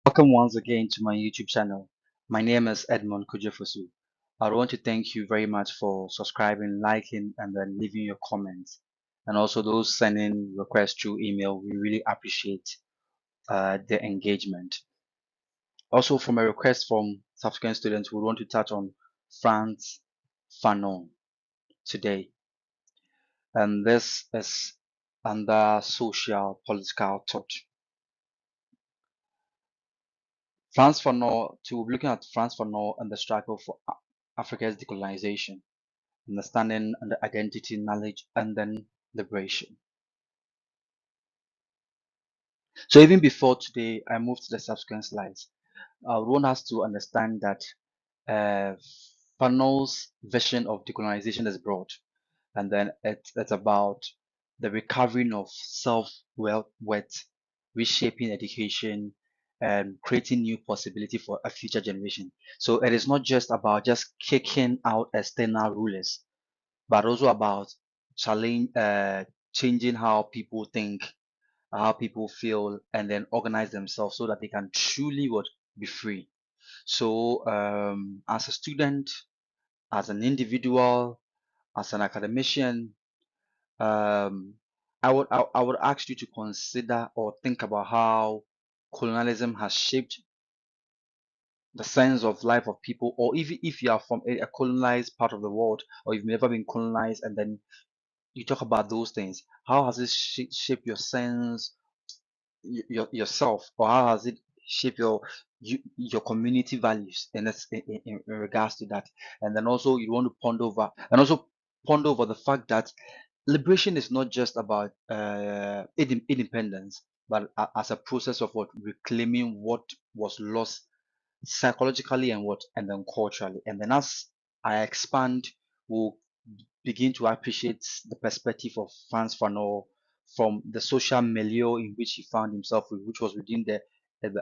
Welcome once again to my YouTube channel. My name is Edmond Kujofosu. I want to thank you very much for subscribing, liking, and then leaving your comments. And also those sending requests through email, we really appreciate the engagement. Also, from a request from subsequent students, we want to touch on Frantz Fanon today. And this is under social political thought. Frantz Fanon, to looking at Frantz Fanon and the struggle for Africa's decolonization, understanding and identity, knowledge, and then liberation. So even before today, I move to the subsequent slides. I want us to understand that uh, Fanon's vision of decolonization is broad, and then it's about the recovering of self-worth, reshaping education, and creating new possibility for a future generation. So it is not just about just kicking out external rulers, but also about changing how people think, how people feel, and then organize themselves so that they can truly be free. So, as a student, as an individual, as an academician, um, I would ask you to consider or think about how colonialism has shaped the sense of life of people, or even if you are from a colonized part of the world, or you've never been colonized, and then you talk about those things. How has it shaped your sense, yourself, or how has it shaped your community values in regards to that? And then also you want to ponder over the fact that liberation is not just about independence, but as a process of what reclaiming what was lost psychologically and then culturally. And then as I expand, we'll begin to appreciate the perspective of Frantz Fanon from the social milieu in which he found himself, which was within the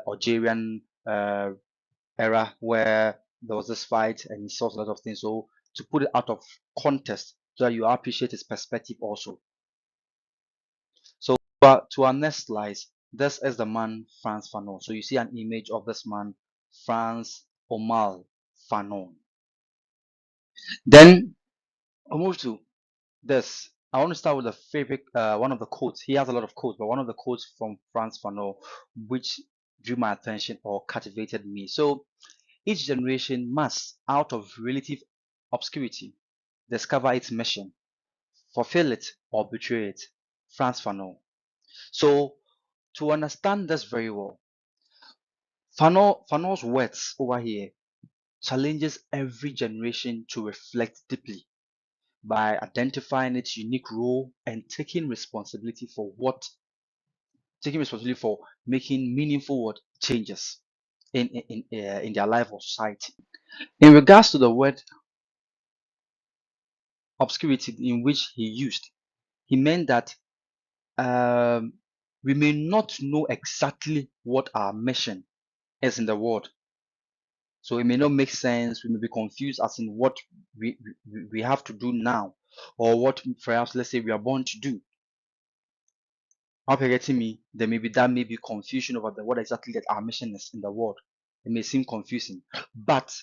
Algerian era where there was this fight and he saw a lot of things. So to put it out of context so that you appreciate his perspective also. So but to our next slide, this is the man Frantz Fanon. So you see an image of this man, Frantz Omar Fanon. Then I'll move to this. I want to start with a favorite, one of the quotes. He has a lot of quotes, but one of the quotes from Frantz Fanon, which drew my attention or captivated me. So each generation must, out of relative obscurity, discover its mission, fulfill it or betray it. Frantz Fanon. So to understand this very well, Fanon's words over here challenges every generation to reflect deeply by identifying its unique role and taking responsibility for making meaningful changes in their life or society. In regards to the word obscurity in which he used, he meant that um, we may not know exactly what our mission is in the world. So it may not make sense. We may be confused as in what we have to do now, or what perhaps let's say we are born to do. Hope you're getting me. There may be confusion over what exactly that our mission is in the world. It may seem confusing, but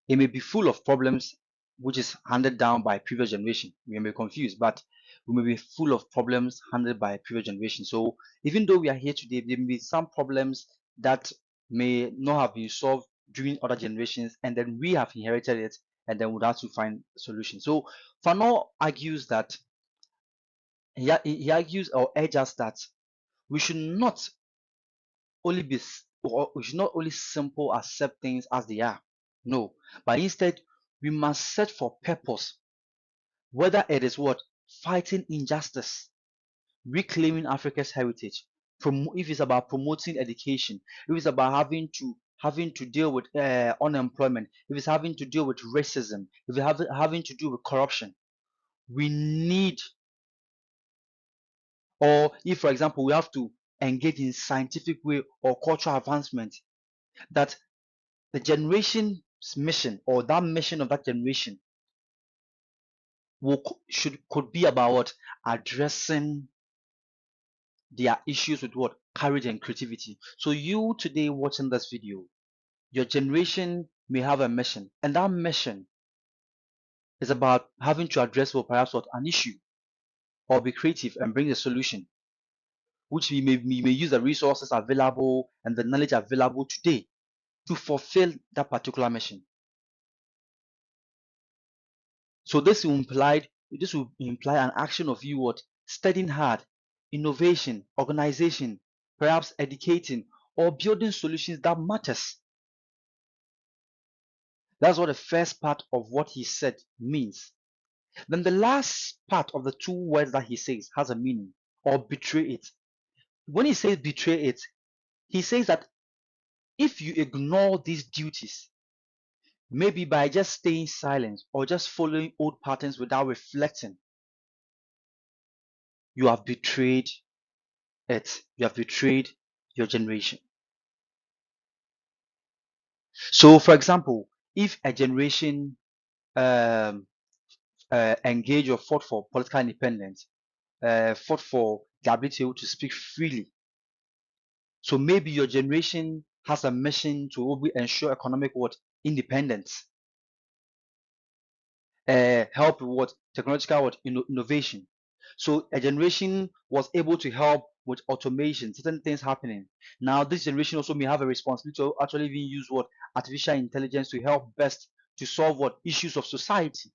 it may be full of problems which is handed down by previous generation. We may be confused, but we may be full of problems handled by previous generation. So even though we are here today, there may be some problems that may not have been solved during other generations, and then we have inherited it, and then would have to find a solution. So Fanon argues that he argues or urges that we should not only be or we should not only simple accept things as they are. No, but instead we must set for purpose, whether it is what fighting injustice, reclaiming Africa's heritage, if it's about promoting education, if it's about having to deal with unemployment, if it's having to deal with racism, if it's having to do with corruption, we need, or if for example we have to engage in scientific way or cultural advancement, that the generation's mission or that mission of that generation could be about what? Addressing there are issues with what? Courage and creativity. So you today watching this video, your generation may have a mission, and that mission is about having to address what perhaps what an issue or be creative and bring a solution, which we may use the resources available and the knowledge available today to fulfill that particular mission. So this will imply an action of you what? Studying hard, innovation, organization, perhaps educating or building solutions that matters. That's what the first part of what he said means. Then the last part of the two words that he says has a meaning, or betray it. When he says betray it, he says that if you ignore these duties, maybe by just staying silent or just following old patterns without reflecting, you have betrayed it. You have betrayed your generation. So, for example, if a generation um, engaged or fought for political independence, fought for the ability to speak freely, so maybe your generation has a mission to ensure economic what? Independence, help with what? Technological what? Innovation. So a generation was able to help with automation, certain things happening. Now this generation also may have a responsibility to actually even use what? Artificial intelligence to help best to solve what? Issues of society.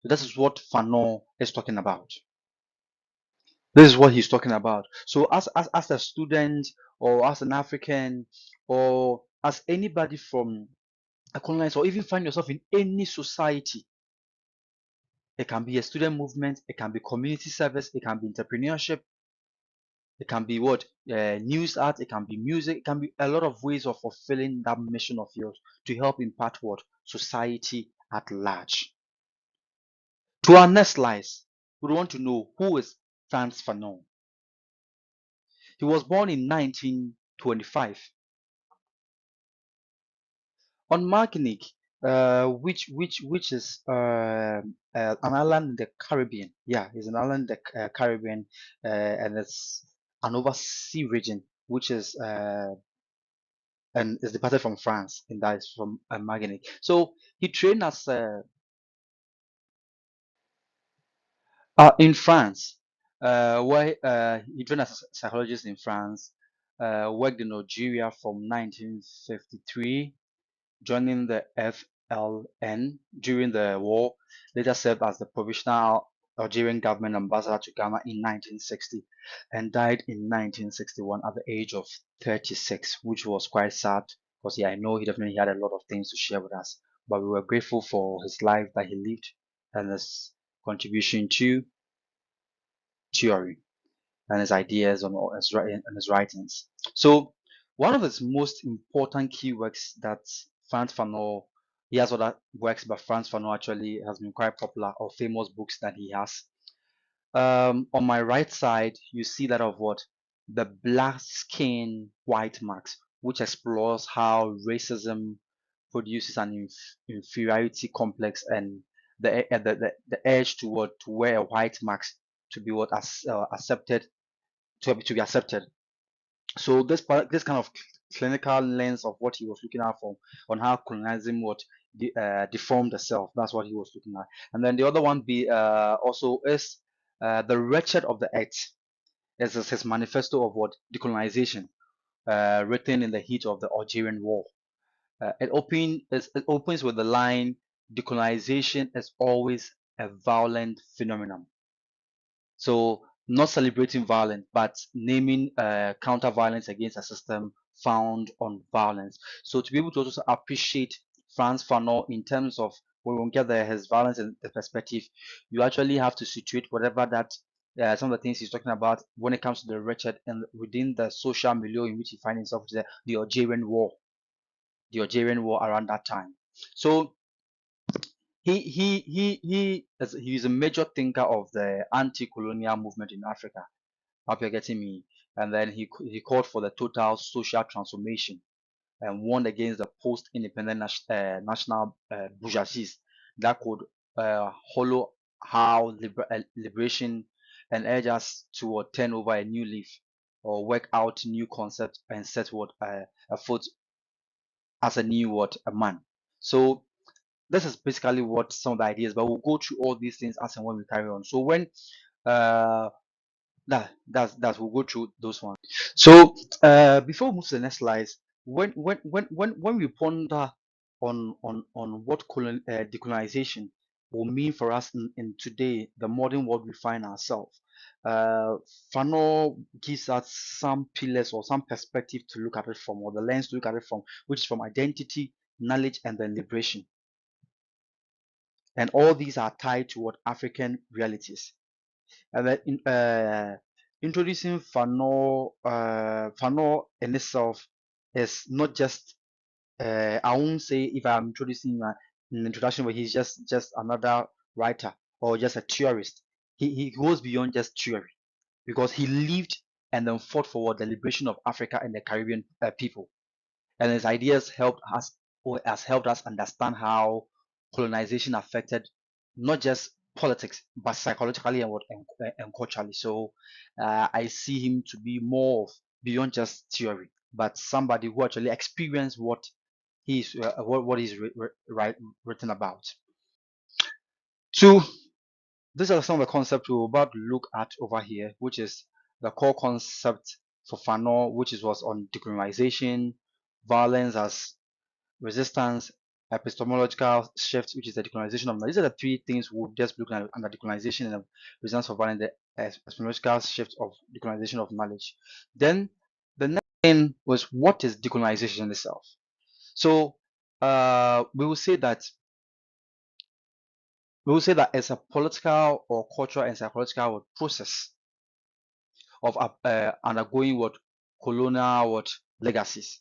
So this is what Fanon is talking about. This is what he's talking about. So as a student or as an African or as anybody from a colonized or even find yourself in any society, it can be a student movement, it can be community service, it can be entrepreneurship, it can be what? News art, it can be music, it can be a lot of ways of fulfilling that mission of yours to help impact what? Society at large. To our next slice, we want to know who is Frantz Fanon. He was born in 1925 on Martinique, which is an island in the Caribbean. Yeah, it's an island in the Caribbean, and it's an overseas region, which is and is departed from France, and that is from Martinique. So he trained as in France, where he trained as a psychologist in France. Worked in Algeria from 1953, joining the FLN during the war, later served as the provisional Algerian government ambassador to Ghana in 1960 and died in 1961 at the age of 36, which was quite sad because yeah, I know he definitely had a lot of things to share with us, but we were grateful for his life that he lived and his contribution to theory and his ideas and his writings. So one of his most important key works that Frantz Fanon, he has other works, but Frantz Fanon actually has been quite popular or famous books that he has. On my right side, you see that of what? The Black Skin White Marks, which explores how racism produces an inferiority complex and the urge to wear a white mask to be what accepted to be accepted. So this kind of clinical lens of what he was looking at for on how colonialism would deform the self. That's what he was looking at. And then the other one be also is the Wretched of the Earth. Is his manifesto of what? Decolonization, written in the heat of the Algerian War. It opens with the line, "Decolonization is always a violent phenomenon." So not celebrating violence, but naming counter violence against a system found on violence. So to be able to also appreciate Frantz Fanon in terms of when we get his violence in the perspective, you actually have to situate whatever that some of the things he's talking about when it comes to the wretched and within the social milieu in which he finds himself, the Algerian War around that time. So he's a major thinker of the anti-colonial movement in Africa. Hope you're getting me. And then he called for the total social transformation and warned against the post-independent national bourgeoisies that could hollow how liberation and urge us to turn over a new leaf or work out new concepts and set afoot as a new a man. So this is basically what some of the ideas, but we'll go through all these things as and when we carry on. So when uh that's we'll go through those ones. So before we move to the next slides, when we ponder on what decolonization will mean for us in today, the modern world we find ourselves, uh Fanon gives us some pillars or some perspective to look at it from, or the lens to look at it from, which is from identity, knowledge, and then liberation. And all these are tied to what African realities. And then introducing Fanon in itself is not just, I won't say if I'm introducing an introduction where he's just another writer or just a theorist. He goes beyond just theory, because he lived and then fought for the liberation of Africa and the Caribbean people. And his ideas helped us, or has helped us understand how colonization affected not just politics but psychologically and culturally. So I see him to be more of beyond just theory, but somebody who actually experienced what he's written about. Two, these are some of the concepts we're about to look at over here, which is the core concept for Fanon, which was on decolonization, violence as resistance, epistemological shift, which is the decolonization of knowledge. These are the three things we'll just look at under decolonization, and resistance for violence, the epistemological shift of decolonization of knowledge. Then the next thing was, what is decolonization itself? So we will say that it's a political or cultural and psychological process of undergoing colonial legacies.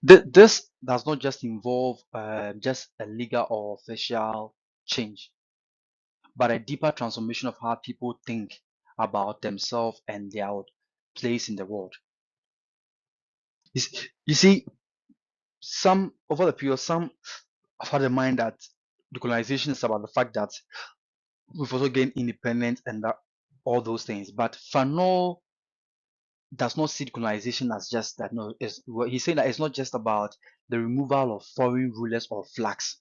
This does not just involve just a legal or official change, but a deeper transformation of how people think about themselves and their place in the world. You see, some over the period, some have had in mind that decolonization is about the fact that we've also gained independence and all those things. But Fanon does not see decolonization as just that. No, he's saying that it's not just about the removal of foreign rulers or flags,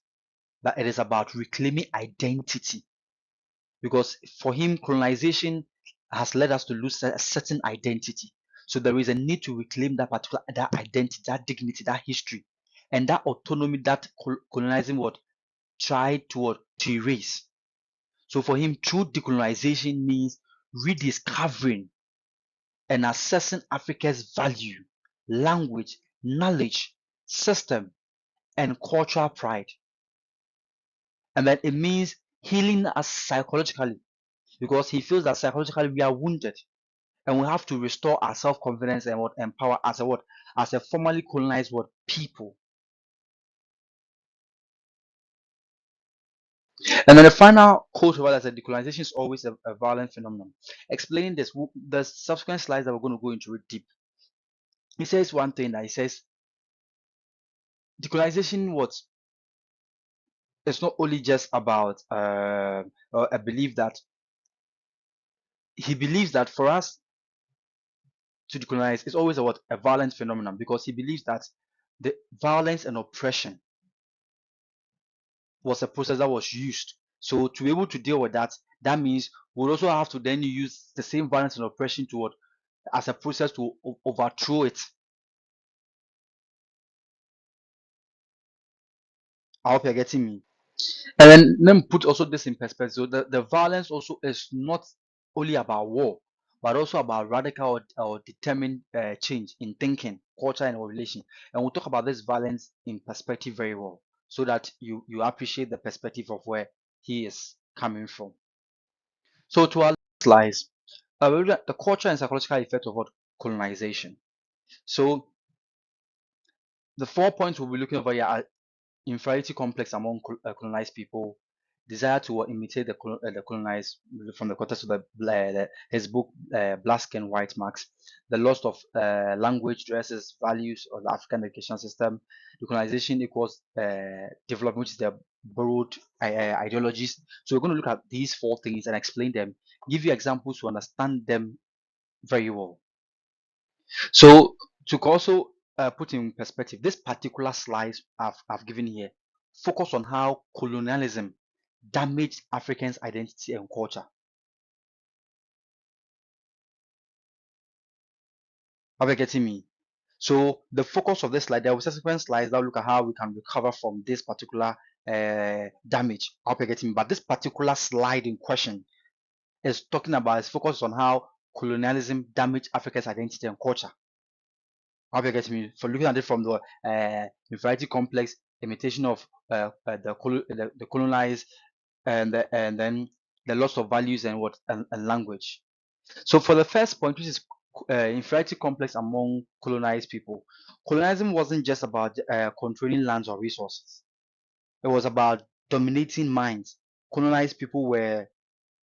that it is about reclaiming identity. Because for him, colonization has led us to lose a certain identity. So there is a need to reclaim that identity, that dignity, that history, and that autonomy that colonizing tried to erase. So for him, true decolonization means rediscovering and assessing Africa's value, language, knowledge, system, and cultural pride. And that it means healing us psychologically, because he feels that psychologically we are wounded and we have to restore our self-confidence and empower as a formerly colonized people. And then the final quote about that said, decolonization is always a violent phenomenon. Explaining this, the subsequent slides that we're going to go into it deep. He says one thing, that he says decolonization it's not only just about a belief that he believes that for us to decolonize is always a violent phenomenon, because he believes that the violence and oppression was a process that was used. So to be able to deal with that, that means we'll also have to then use the same violence and oppression as a process to overthrow it. I hope you're getting me. And then let me put also this in perspective. So the violence also is not only about war, but also about radical or determined change in thinking, culture, and relation. And we'll talk about this violence in perspective very well, so that you appreciate the perspective of where he is coming from. So to our slides, we'll look at the cultural and psychological effect of colonization. So the 4 points we'll be looking over here are inferiority complex among colonized people, desire to imitate the colonized from the context of his book Black and White Marks, the loss of language, dresses, values of the African education system, decolonization equals development, which is the borrowed ideologies. So we're going to look at these four things and explain them, give you examples to understand them very well. So to also put in perspective, this particular slide I've given here focus on how colonialism damaged Africans' identity and culture. Are you getting me? So the focus of this slide, there will be subsequent slides that will look at how we can recover from this particular damage. I hope you're getting me. But this particular slide in question is talking about, is focused on how colonialism damaged Africa's identity and culture. I hope you're getting me. For looking at it from the inferiority complex, imitation of the colonized, and then the loss of values and and language. So for the first point, which is inferiority complex among colonized people, colonialism wasn't just about controlling lands or resources. It was about dominating minds. Colonized people were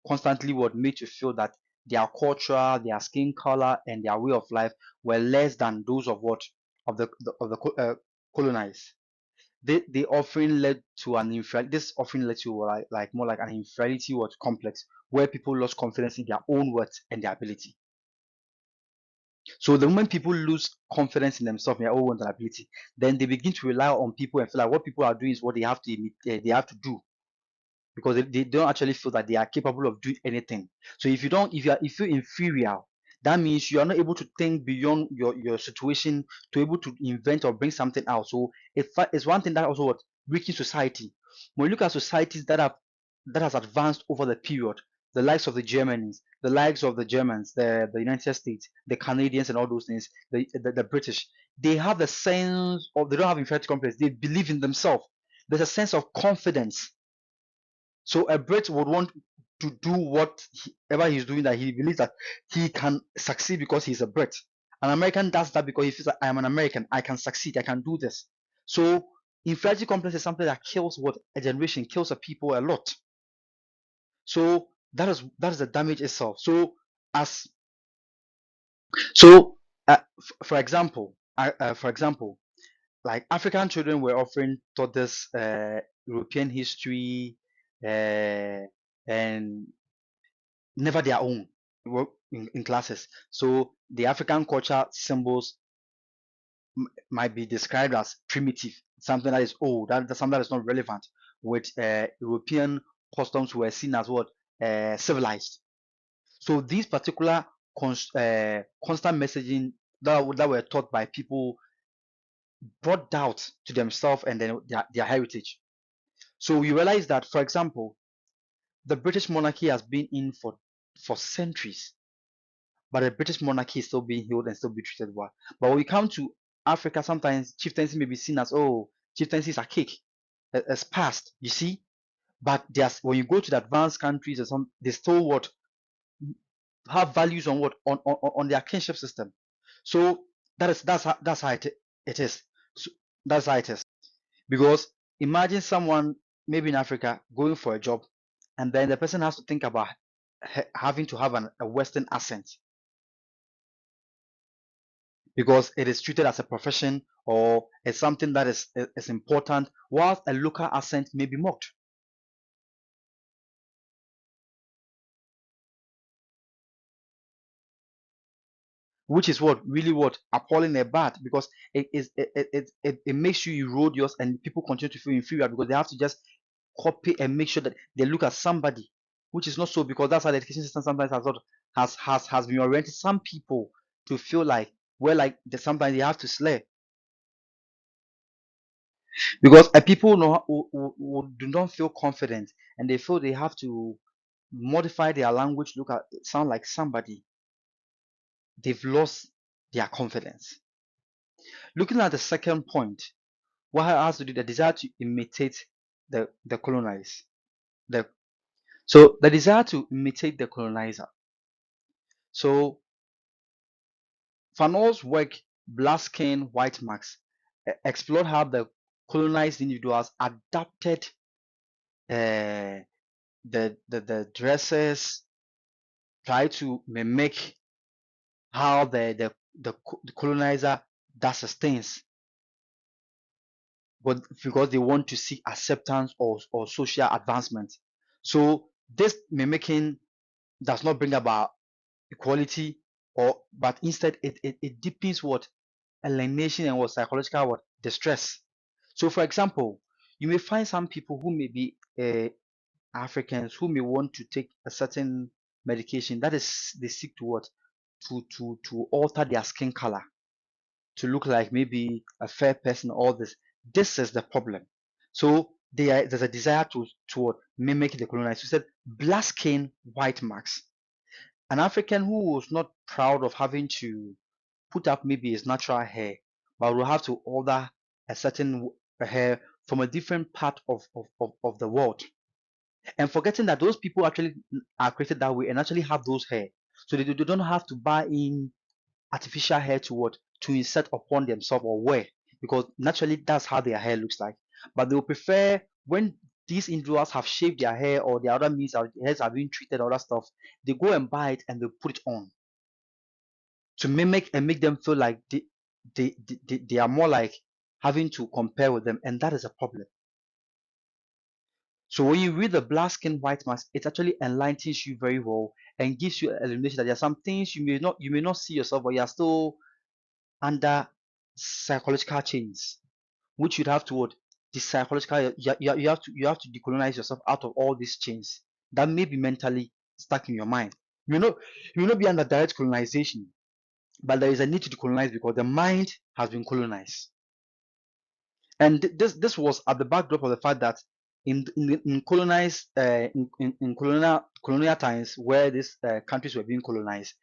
constantly made to feel that their culture, their skin color, and their way of life were less than those of colonized. They often led to an inferiority. This often led to like more like an inferiority complex, where people lost confidence in their own worth and their ability. So the moment people lose confidence in themselves, in their own ability, then they begin to rely on people and feel like what people are doing is what they have to do, because they don't actually feel that they are capable of doing anything. So if you're inferior, that means you are not able to think beyond your situation to able to invent or bring something out. So it's one thing that also weakens society. When you look at societies that has advanced over the period, the likes of the Germans, the likes of the Germans, the United States, the Canadians, and all those things, the British, they have the sense of, they don't have inferiority complex. They believe in themselves. There's a sense of confidence. So a Brit would want to do whatever he's doing, that he believes that he can succeed because he's a Brit. An American does that because he feels that I am an American, I can succeed, I can do this. So inferiority complex is something that kills a generation, kills a people a lot. So that is the damage itself. So as so for example, like African children were often taught this European history and never their own in classes. So the African culture symbols might be described as primitive, something that is old, that's something that is not relevant. With European customs were seen as civilized. So these particular constant messaging that were taught by people brought doubt to themselves and then their heritage. So you realize that, for example, the British monarchy has been in for centuries, but the British monarchy is still being held and still be treated well. But when we come to Africa, sometimes chieftaincy may be seen as, oh, chieftaincy is a cake, it's past, you see. But there's, when you go to the advanced countries or some, they still have values on on their kinship system. So that's how it is. So that's how it is. Because imagine someone maybe in Africa going for a job, and then the person has to think about having to have a Western accent because it is treated as a profession or it's something that is important, whilst a local accent may be mocked. Which is what appalling and bad, because it makes you erode yours and people continue to feel inferior because they have to just copy and make sure that they look at somebody, which is not so, because that's how the education system sometimes has been oriented some people to feel like, well, like sometimes they have to slay, because people who do not feel confident and they feel they have to modify their language, look at sound like somebody, they've lost their confidence. Looking at the second point, what has to do the desire to imitate the colonized. So the desire to imitate the colonizer. So Fanon's work, Black Skin, White Marks, explored how the colonized individuals adapted the dresses try to mimic how the colonizer does his things, but because they want to seek acceptance or social advancement. So this mimicking does not bring about equality, or but instead it deepens what alienation and what psychological what distress. So for example, you may find some people who may be Africans who may want to take a certain medication that is they seek to what to alter their skin color to look like maybe a fair person. All this is the problem. So there's a desire to mimic the colonizers. You said black skin, white marks. An African who was not proud of having to put up maybe his natural hair, but will have to order a certain hair from a different part of the world. And forgetting that those people actually are created that way and actually have those hair. So they don't have to buy in artificial hair to what to insert upon themselves or wear, because naturally that's how their hair looks like. But they will prefer when these individuals have shaved their hair or the other means or hairs are being treated or other stuff, they go and buy it and they put it on to mimic and make them feel like they are more like having to compare with them, and that is a problem. So when you read the black skin white mask, it actually enlightens you very well and gives you an illumination that there are some things you may not see yourself, but you are still under psychological chains, which you'd have to what the psychological you have to decolonize yourself out of all these chains that may be mentally stuck in your mind. You may not be under direct colonization, but there is a need to decolonize because the mind has been colonized. And this was at the backdrop of the fact that in colonized in colonial times where these countries were being colonized,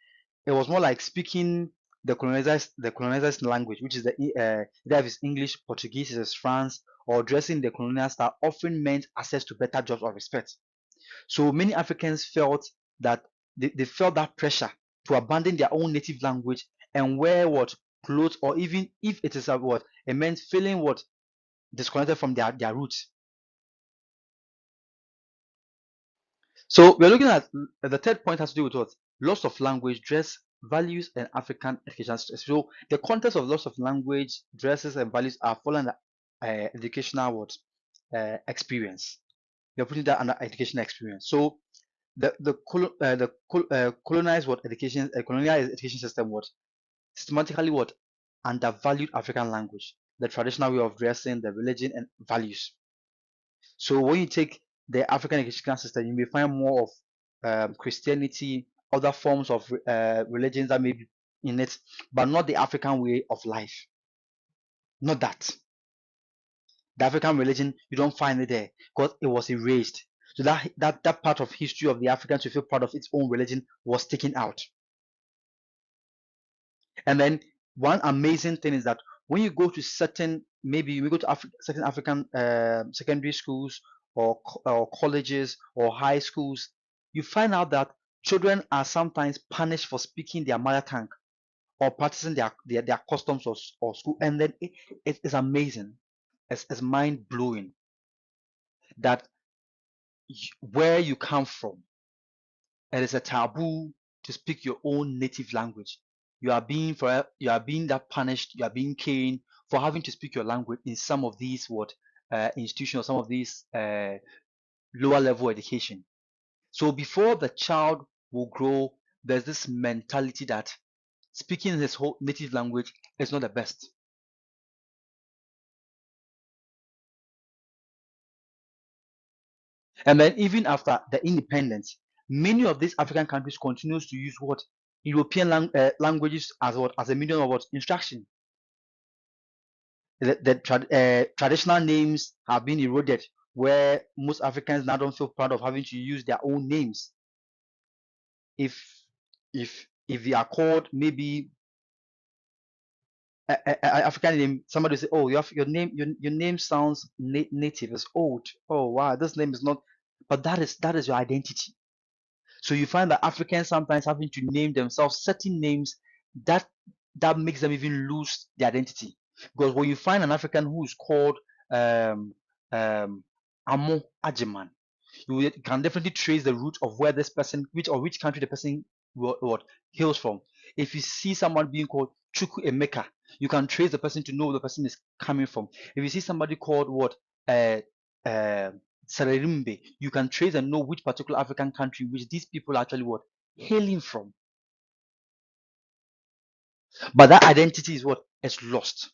it was more like speaking the colonizers language, which is either if it's English, Portuguese, if it's France, or dressing the colonial style often meant access to better jobs or respect. So many Africans felt that they felt that pressure to abandon their own native language and wear what clothes, or even if it is a what it meant feeling what disconnected from their roots. So we're looking at the third point has to do with what loss of language, dress, values, and African education. So the context of loss of language, dresses, and values are following the educational what experience. You're putting that under educational experience. So the colonized what education colonial education system what systematically what undervalued African language, the traditional way of dressing, the religion, and values. So when you take the African educational system, you may find more of Christianity, other forms of religions that may be in it, but not the African way of life. Not that. The African religion, you don't find it there because it was erased. So that part of history of the Africans to feel proud of its own religion was taken out. And then one amazing thing is that when you go to certain, maybe you go to certain African secondary schools or colleges or high schools, you find out that children are sometimes punished for speaking their mother tongue or practicing their customs or school. And then it is amazing. It's mind blowing that where you come from, it is a taboo to speak your own native language. You are being that punished. You are being caned for having to speak your language in some of these what institutions, some of these lower level education. So before the child will grow, there's this mentality that speaking his whole native language is not the best. And then even after the independence, many of these African countries continues to use what European languages as what as a medium of what instruction. The traditional names have been eroded, where most Africans now don't feel proud of having to use their own names. If if they are called maybe a African name, somebody will say, "Oh, your name sounds native. It's old. Oh wow, this name is not." But that is your identity. So you find that Africans sometimes having to name themselves certain names that that makes them even lose their identity. Because when you find an African who is called um, um, Amo Ajiman, You can definitely trace the root of where this person, which country the person what hails from. If you see someone being called Chukwu Emeka, you can trace the person to know where the person is coming from. If you see somebody called what uh, uh, Sererimbe, you can trace and know which particular African country which these people are actually what hailing from. But that identity is what is lost,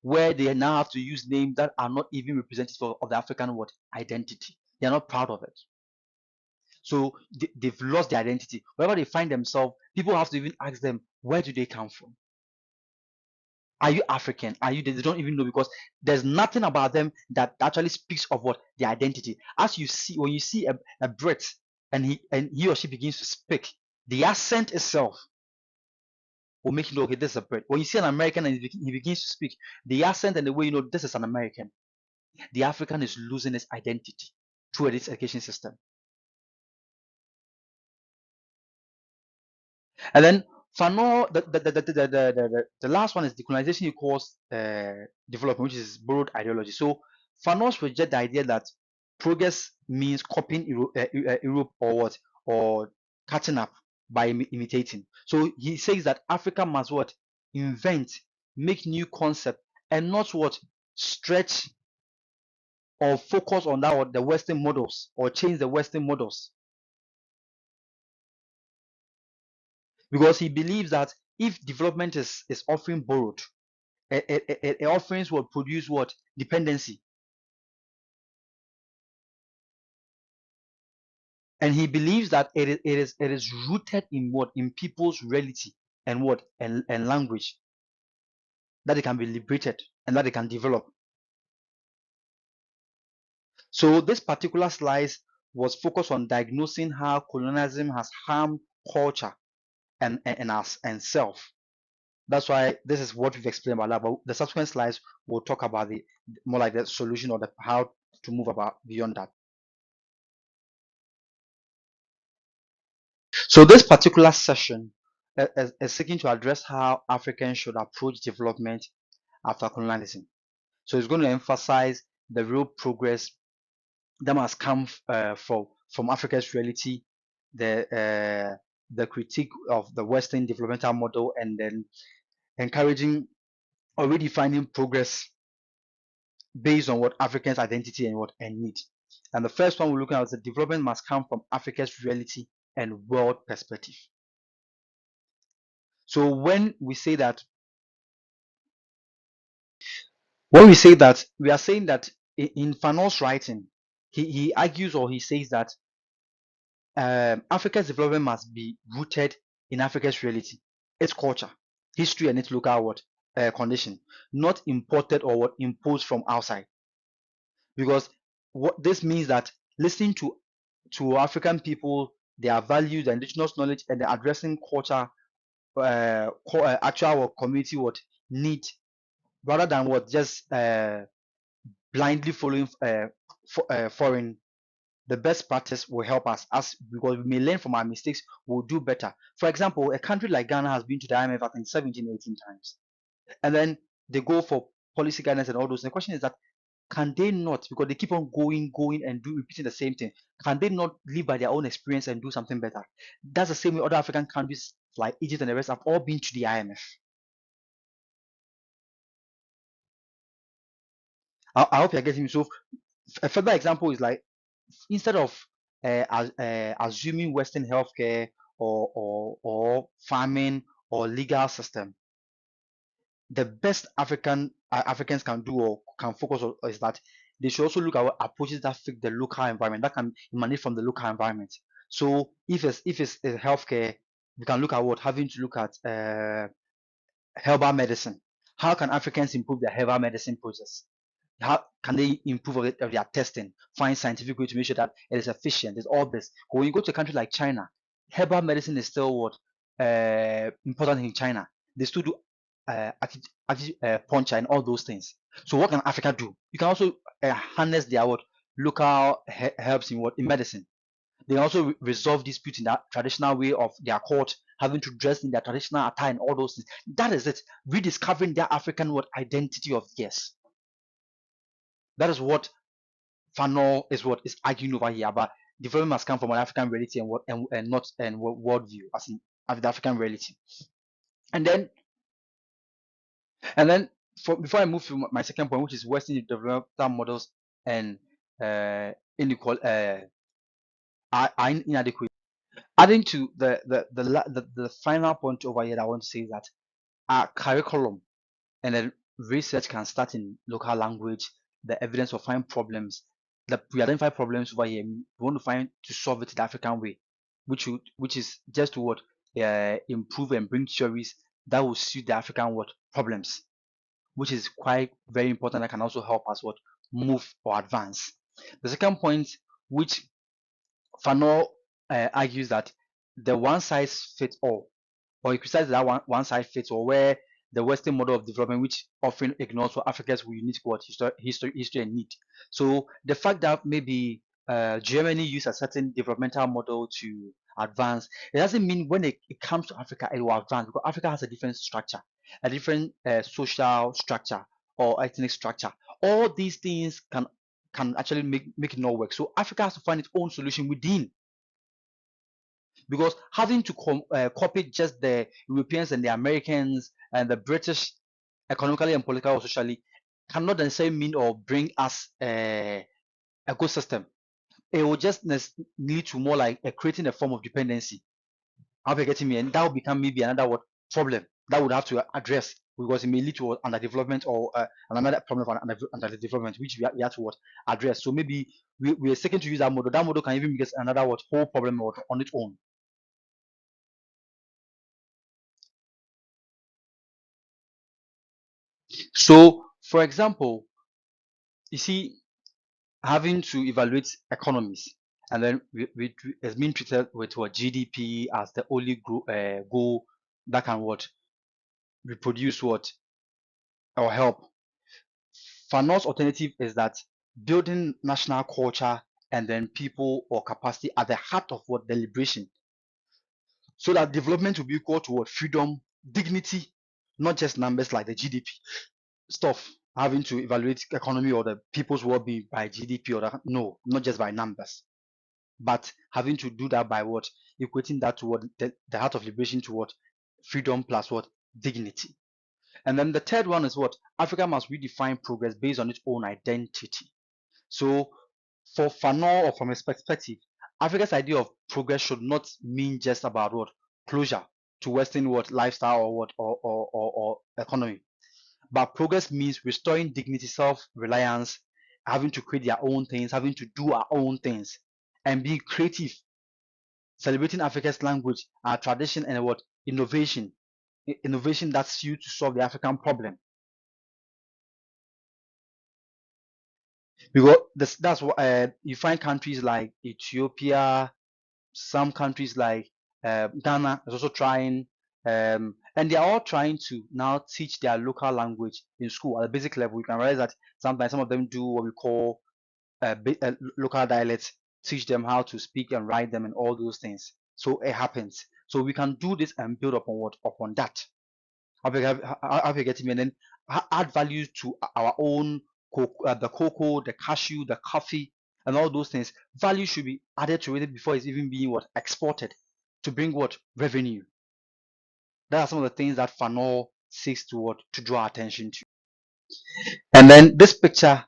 where they now have to use names that are not even representative of the African what identity. They are not proud of it. So they've lost their identity. Wherever they find themselves, people have to even ask them, where do they come from? Are you African? Are you? They don't even know, because there's nothing about them that actually speaks of what their identity. As you see, when you see a Brit and he or she begins to speak, the accent itself will make you know, okay, this is a Brit. When you see an American and he begins to speak, the accent and the way you know this is an American. The African is losing its identity through its education system. And then Fanon, the last one is decolonization equals development, which is borrowed ideology. So Fanon reject the idea that progress means copying Europe or what, or catching up by imitating. So he says that Africa must what, invent, make new concept, and not what, stretch or focus on that, or the Western models, or change the Western models, because he believes that if development is often borrowed, offerings will produce what, dependency. And he believes that it is rooted in what, in people's reality and what, and language, that they can be liberated and that they can develop. So this particular slide was focused on diagnosing how colonialism has harmed culture and us and self. That's why this is what we've explained about that. But the subsequent slides will talk about the more like the solution, or the how to move about beyond that. So this particular session is seeking to address how Africans should approach development after colonialism. So it's going to emphasize the real progress that must come from Africa's reality, the critique of the Western developmental model, and then encouraging or redefining progress based on what Africans' identity and what and need. And the first one we're looking at is that development must come from Africa's reality and world perspective. So when we say that, we are saying that in Fanon's writing, he argues, or he says that Africa's development must be rooted in Africa's reality, its culture, history, and its local condition, not imported or what imposed from outside. Because what this means that listening to African people, their values, their indigenous knowledge, and the addressing culture, actual community what need, rather than what just blindly following foreign. The best practice will help us, as because we may learn from our mistakes, we'll do better. For example, a country like Ghana has been to the IMF, I think, 17, 18 times, and then they go for policy guidance and all those. And the question is that, can they not, because they keep on going and repeating the same thing, can they not live by their own experience and do something better? That's the same way other African countries like Egypt and the rest have all been to the IMF. I hope you're getting me. So a further example is like, instead of assuming Western healthcare or farming or legal system, the best Africans can do or can focus on is that they should also look at approaches that fit the local environment, that can emanate from the local environment. So if it's healthcare, we can look at what, having to look at herbal medicine. How can Africans improve their herbal medicine process? How can they improve of their testing, find scientific way to make sure that it is efficient? It's all this. But when you go to a country like China, herbal medicine is still what important in China. They still do puncture and all those things. So what can Africa do? You can also harness their what local herbs in what in medicine. They also resolve disputes in that traditional way of their court, having to dress in their traditional attire and all those things. That is it. Rediscovering their African what identity of yes. That is what Fanon is what is arguing over here, but development must come from an African reality and what and not and worldview as in of the African reality. And then before I move to my second point, which is Western developmental models and inequal are inadequate. Adding to the final point over here, that I want to say is that our curriculum and then research can start in local language. The evidence of find problems that we identify problems over here. We want to find to solve it the African way, which is just to what improve and bring theories that will suit the African what problems, which is quite very important. That can also help us what move or advance. The second point, which Fanon argues that the one size fits all, or he criticizes that one size fits all, where the Western model of development, which often ignores what Africa's unique what history and need. So the fact that maybe Germany used a certain developmental model to advance, it doesn't mean when it comes to Africa it will advance, because Africa has a different structure, a different social structure or ethnic structure. All these things can actually make it not work. So Africa has to find its own solution within, because having to copy just the Europeans and the Americans and the British economically and politically or socially cannot necessarily mean or bring us a good system. It will just lead to more like creating a form of dependency. How you getting me? And that will become maybe another what problem that would have to address, because it may lead to underdevelopment or another problem of underdevelopment, which we have to what address. So maybe we are seeking to use that model. That model can even make us another what whole problem on its own. So, for example, you see, having to evaluate economies, and then it's being treated with what GDP as the only goal that can what reproduce what or help. Fanon's alternative is that building national culture and then people or capacity at the heart of what deliberation, so that development will be equal to what freedom, dignity, not just numbers like the GDP stuff, having to evaluate economy or the people's well-being by GDP or no, not just by numbers, but having to do that by what equating that to what the heart of liberation to what freedom plus what dignity. And then the third one is what Africa must redefine progress based on its own identity. So for Fanon, or from his perspective, Africa's idea of progress should not mean just about what closure to Western what lifestyle or what or economy. But progress means restoring dignity, self-reliance, having to create their own things, having to do our own things, and being creative, celebrating Africa's language, our tradition, and what innovation, innovation that's used to solve the African problem. Because that's what you find countries like Ethiopia, some countries like Ghana is also trying, and they are all trying to now teach their local language in school at a basic level. You can realize that sometimes some of them do what we call local dialects, teach them how to speak and write them and all those things. So it happens. So we can do this and build upon what upon that. How you getting me? And then add value to our own the cocoa, the cashew, the coffee, and all those things. Value should be added to it before it's even being what exported to bring what revenue. That are some of the things that Fanon seeks to what to draw attention to. And then this picture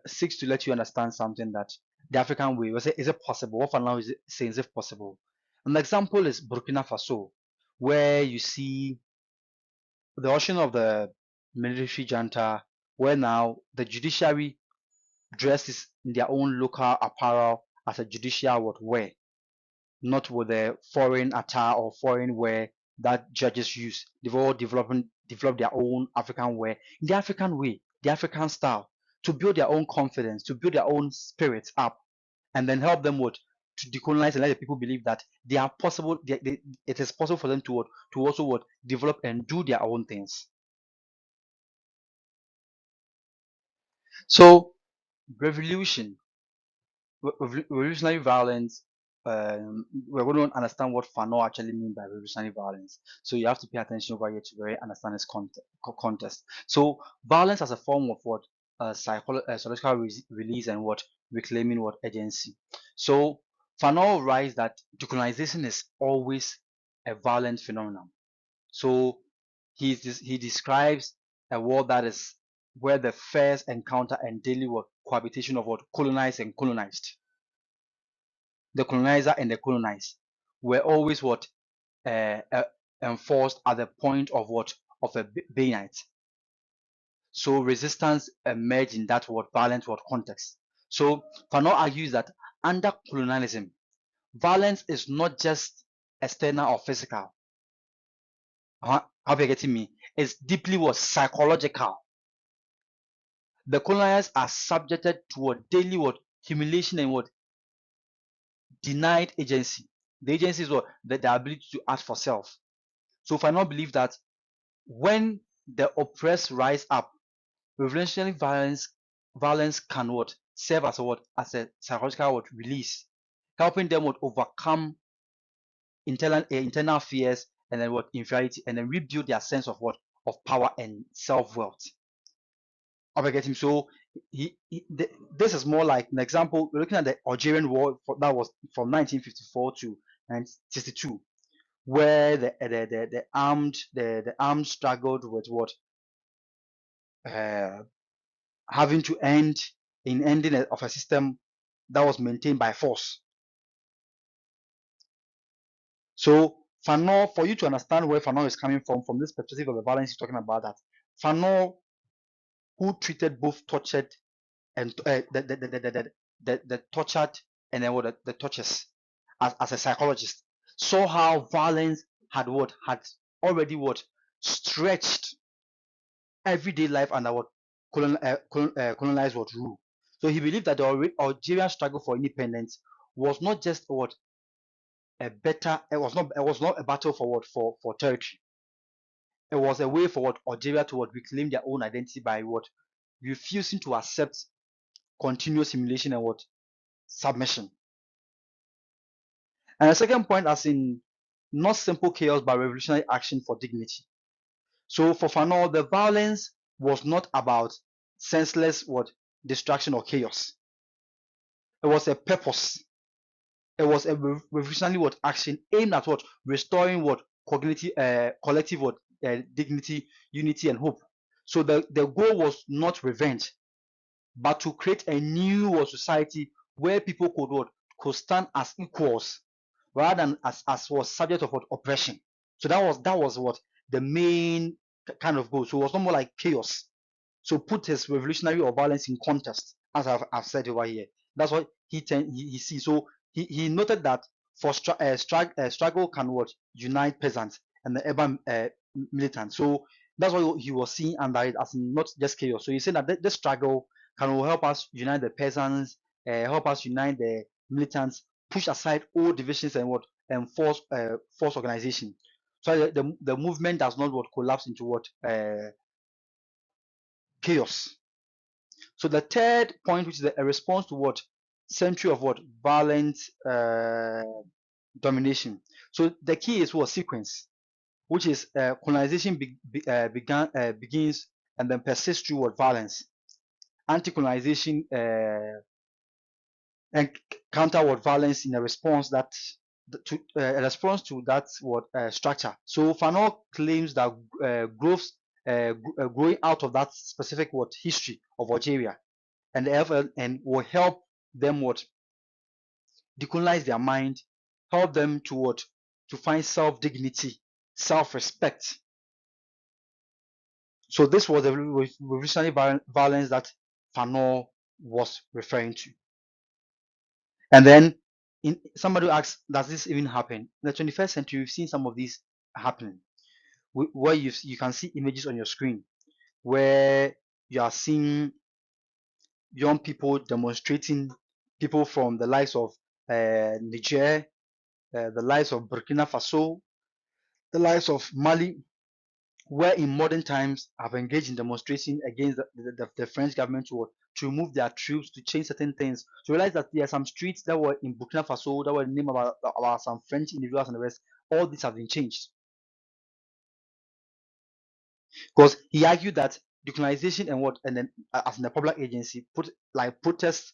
seeks to let you understand something, that the African way, is it possible? What Fanon is saying, is it possible? An example is Burkina Faso, where you see the ocean of the military junta, where now the judiciary dresses in their own local apparel as a judicial what wear, not with the foreign attire or foreign wear that judges use. They've all developed their own African wear in the African way, the African style, to build their own confidence, to build their own spirits up, and then help them what to decolonize and let the people believe that they are possible. It is possible for them to what to also what develop and do their own things. So revolution, revolutionary violence. We're going to understand what Fanon actually means by revolutionary violence. So you have to pay attention over here to really understand its context. So violence as a form of what psychological release and what reclaiming what agency. So Fanon writes that decolonization is always a violent phenomenon. So he describes a world that is where the first encounter and daily what cohabitation of what colonized and colonized, the colonizer and the colonized, were always what enforced at the point of what of a bayonet. So resistance emerged in that what violent what context. So Fanon argues that under colonialism, violence is not just external or physical. How are you getting me? It's deeply what psychological. The colonizers are subjected to what daily what humiliation and what denied agency. The agency is what the ability to act for self. So Fanon believe that when the oppressed rise up, revolutionary violence can what serve as a what as a psychological what release, helping them what overcome internal fears and then what inferiority and then rebuild their sense of what of power and self-worth. I get him. So this is more like an example. We're looking at the Algerian War that was from 1954 to 1962, where the armed struggled with what uh, having to end in ending of a system that was maintained by force. So Fanon, for you to understand where Fanon is coming from this perspective of the violence he's talking about, that Fanon, who treated both tortured and the tortured and then what the tortures as a psychologist, saw how violence had already what stretched everyday life under what colonized what rule. So he believed that the Algerian struggle for independence was not just what a better it was not a battle for what for territory. It was a way for what Algeria to what reclaim their own identity by what refusing to accept continuous humiliation and what submission. And the second point, as in not simple chaos but revolutionary action for dignity. So for Fanon, the violence was not about senseless what destruction or chaos. It was a purpose. It was a revolutionary what action aimed at what restoring what cognitive collective what dignity, unity, and hope. So the goal was not revenge, but to create a new society where people could stand as equals rather than as was subject of what oppression. So that was what the main kind of goal. So it was not more like chaos. So put his revolutionary or violence in context, as I've said over here. That's what he sees. So he noted that for struggle can what unite peasants and the urban militants. So that's what he was seeing under it as not just chaos. So he said that this struggle can help us unite the peasants, help us unite the militants, push aside all divisions and what and force organization. So the movement does not what collapse into what chaos. So the third point, which is a response to what century of what violent domination. So the key is what sequence, which is colonization begins and then persists through what violence. Anti-colonization and counter what violence in a response that to a response to that what structure. So Fanon claims that growing out of that specific what history of Algeria and will help them what decolonize their mind, help them to what to find self dignity, self respect. So this was the revolutionary violence that Fanon was referring to. And then somebody asks, does this even happen? In the 21st century, we've seen some of these happening, where you can see images on your screen where you are seeing young people demonstrating, people from the likes of Niger, the likes of Burkina Faso, the likes of Mali, where in modern times have engaged in demonstration against the French government to remove their troops, to change certain things. So realize that there are some streets that were in Burkina Faso that were named about some French individuals and the rest. All these have been changed because he argued that decolonization and what, and then as in the public agency, put like protests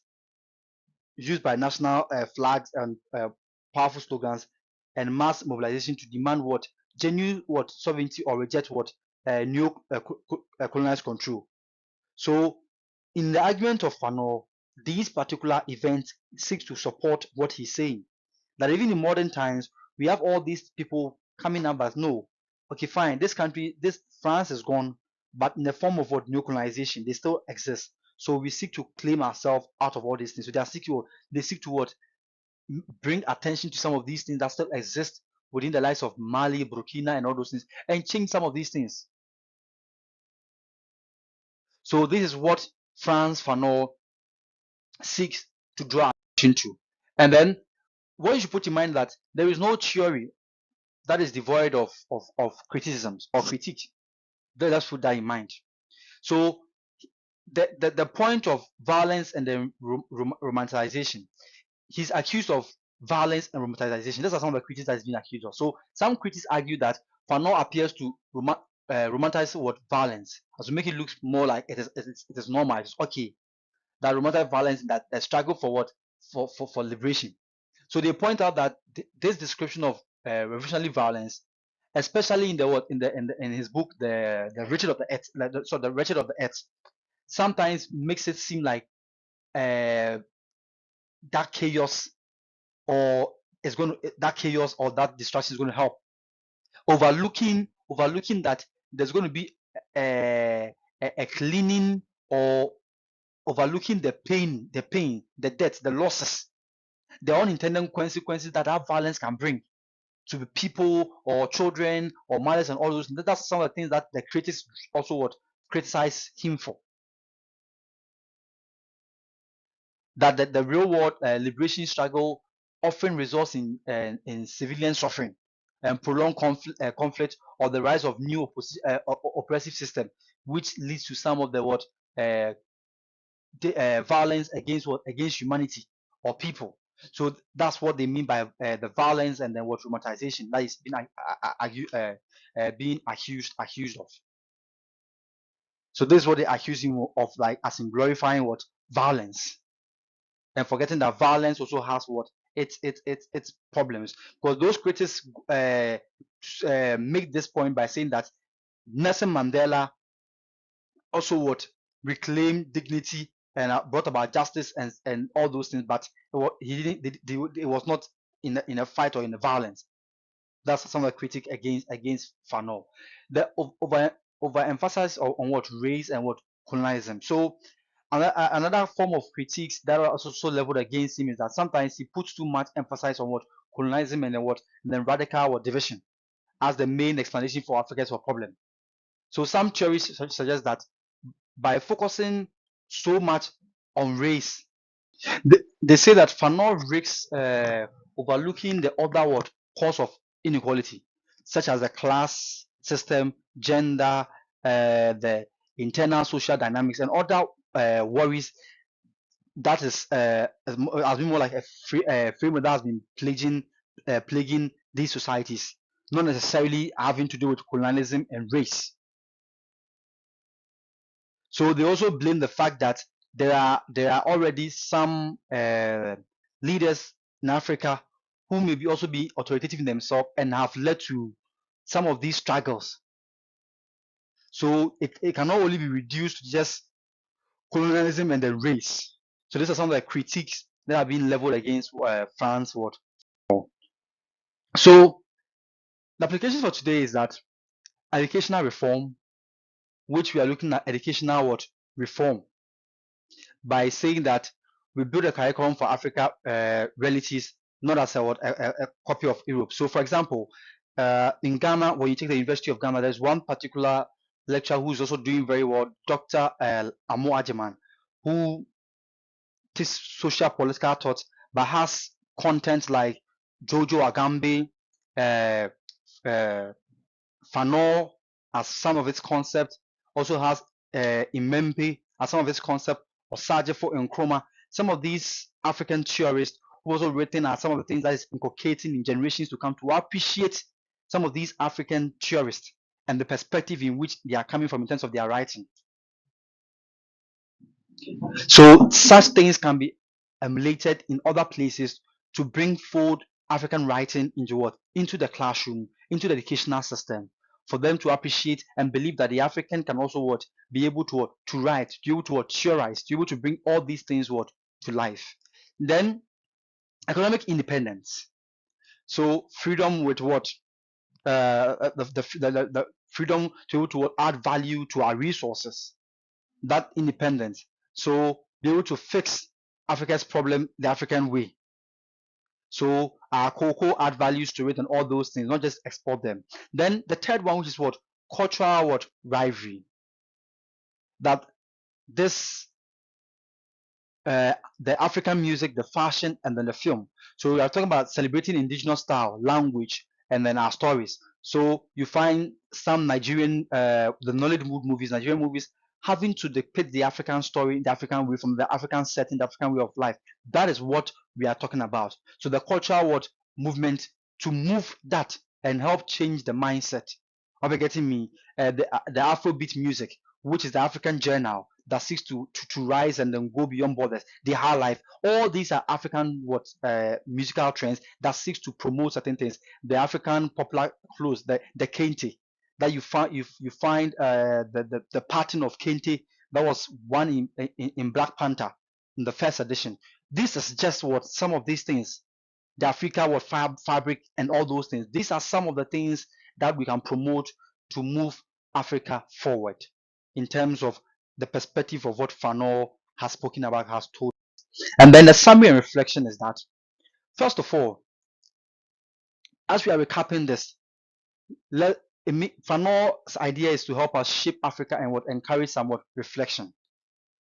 used by national flags and powerful slogans and mass mobilization to demand what genuine what sovereignty or reject what new colonialized control. So, in the argument of Fanon, these particular events seek to support what he's saying. That even in modern times, we have all these people coming up as no, okay, fine, this country, this France is gone, but in the form of what neocolonization, they still exist. So we seek to claim ourselves out of all these things. So they seek to what bring attention to some of these things that still exist within the likes of Mali, Burkina, and all those things, and change some of these things. So this is what Frantz Fanon seeks to draw attention to. And then what you should put in mind that there is no theory that is devoid of criticisms or critique. Let's put that in mind. So the point of violence and the romanticization, he's accused of violence and romanticization. Those are some of the critics that he's been accused of. So some critics argue that Fanon appears to romanticize what violence, as to make it look more like it is normal, it's okay. That romantic violence, that struggle for what, for liberation. So they point out that this description of revolutionary violence, especially in the what in his book, the Wretched of the Earth, the Wretched of the Earth, sometimes makes it seem like that chaos or that chaos or that destruction is going to help, overlooking that there's going to be a cleaning, or overlooking the pain, the death, the losses, the unintended consequences that violence can bring to the people or children or mothers and all those. That's some of the things that the critics also would criticize him for. That the real world liberation struggle often results in civilian suffering and prolonged conflict, or the rise of new oppressive system, which leads to some of the violence against humanity or people. So that's what they mean by the violence and then what traumatization that is being accused of. So this is what they accuse him of, like as in glorifying what violence, and forgetting that violence also has what its problems. Because those critics make this point by saying that Nelson Mandela also what reclaimed dignity and brought about justice and all those things, but he didn't. It was not in a fight or in a violence. That's some of the critique against Fanon. The overemphasis on what race and what colonialism. So another form of critiques that are also leveled against him is that sometimes he puts too much emphasis on what colonialism and then radical or division as the main explanation for Africa's problem. So some theories suggest that by focusing so much on race, they say that Fanon risks overlooking the other cause of inequality, such as the class system, gender, the internal social dynamics, and other worries that has been more like a framework that has been plaguing these societies, not necessarily having to do with colonialism and race. So they also blame the fact that there are already some leaders in Africa who may also be authoritative in themselves and have led to some of these struggles. So it cannot only be reduced to just colonialism and the race. So these are some of the critiques that have been leveled against France. So the application for today is that educational reform, which we are looking at educational reform by saying that we build a curriculum for Africa realities, not as a copy of Europe. So, for example, in Ghana, when you take the University of Ghana, there's one particular lecturer who's also doing very well, Dr. Amo Ajeman, who teaches social political thought, but has content like Jojo Agambe, uh, uh, Fanon as some of its concepts, also has Imempe as some of its concepts, or Sajefo Nkrumah, some of these African theorists who also written as some of the things that is inculcating in generations to come to appreciate some of these African theorists and the perspective in which they are coming from in terms of their writing. So such things can be emulated in other places to bring forward African writing into what? Into the classroom, into the educational system, for them to appreciate and believe that the African can also what? Be able to what? To write, to be able to what? Theorize, to be able to bring all these things what? To life. Then economic independence. So freedom with what? The freedom to be able to what? Add value to our resources, that independence. So be able to fix Africa's problem the African way. So our cocoa add values to it and all those things, not just export them. Then the third one, which is what? Cultural what? Rivalry. That this the African music, the fashion, and then the film. So we are talking about celebrating indigenous style, language, and then our stories. So you find some Nigerian, the Nollywood movies, Nigerian movies, having to depict the African story, the African way, from the African setting, the African way of life. That is what we are talking about. So the cultural what movement to move that and help change the mindset. Are you getting me? The Afrobeat music, which is the African journal that seeks to rise and then go beyond borders, the high life. All these are African what musical trends that seeks to promote certain things. The African popular clothes, the kente that you find the pattern of kente that was one in Black Panther in the first edition. This is just what some of these things, the Africa what fabric and all those things. These are some of the things that we can promote to move Africa forward in terms of the perspective of what Fanon has spoken about, has told. And then the summary and reflection is that, first of all, as we are recapping this, Fanon's idea is to help us shape Africa and what encourage somewhat reflection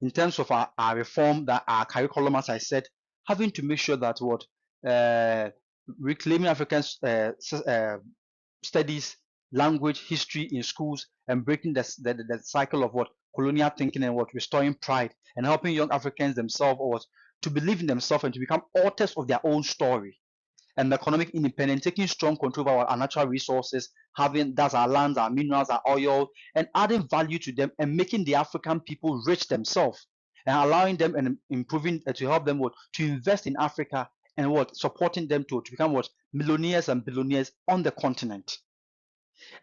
in terms of our reform, that our curriculum, as I said, having to make sure that what uh, reclaiming African studies, language, history in schools, and breaking the cycle of what colonial thinking and what restoring pride and helping young Africans themselves or what, to believe in themselves and to become authors of their own story. And economic independence, taking strong control over our natural resources, having that's our lands, our minerals, our oil, and adding value to them and making the African people rich themselves and allowing them and improving to help them what to invest in Africa and what supporting them to become what millionaires and billionaires on the continent.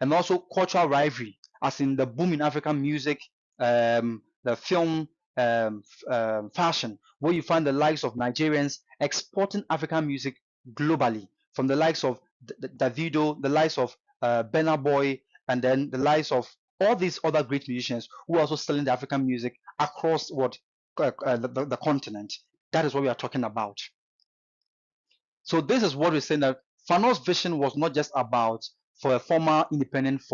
And also cultural rivalry, as in the boom in African music, the film, fashion, where you find the likes of Nigerians exporting African music globally, from the likes of Davido, the likes of Burna Boy, and then the likes of all these other great musicians who are also selling the African music across what the continent. That is what we are talking about. So this is what we're saying, that Fanon's vision was not just about for a former independence,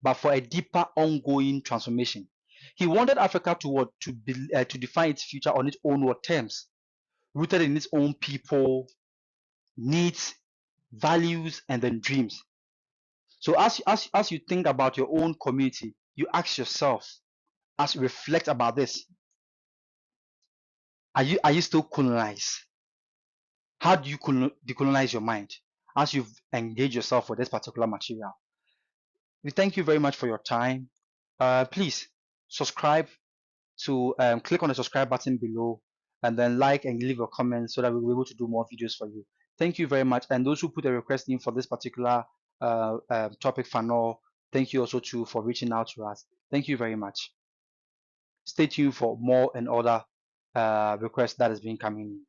but for a deeper ongoing transformation. He wanted Africa to what to define its future on its own terms, rooted in its own people, needs, values, and then dreams. So as you think about your own community, you ask yourself, as you reflect about this, are you still colonized? How do you decolonize your mind as you've engaged yourself with this particular material? We thank you very much for your time. Please subscribe to click on the subscribe button below and then like and leave a comment so that we'll be able to do more videos for you. Thank you very much. And those who put a request in for this particular topic, Fanon, thank you also too for reaching out to us. Thank you very much. Stay tuned for more and other requests that has been coming in.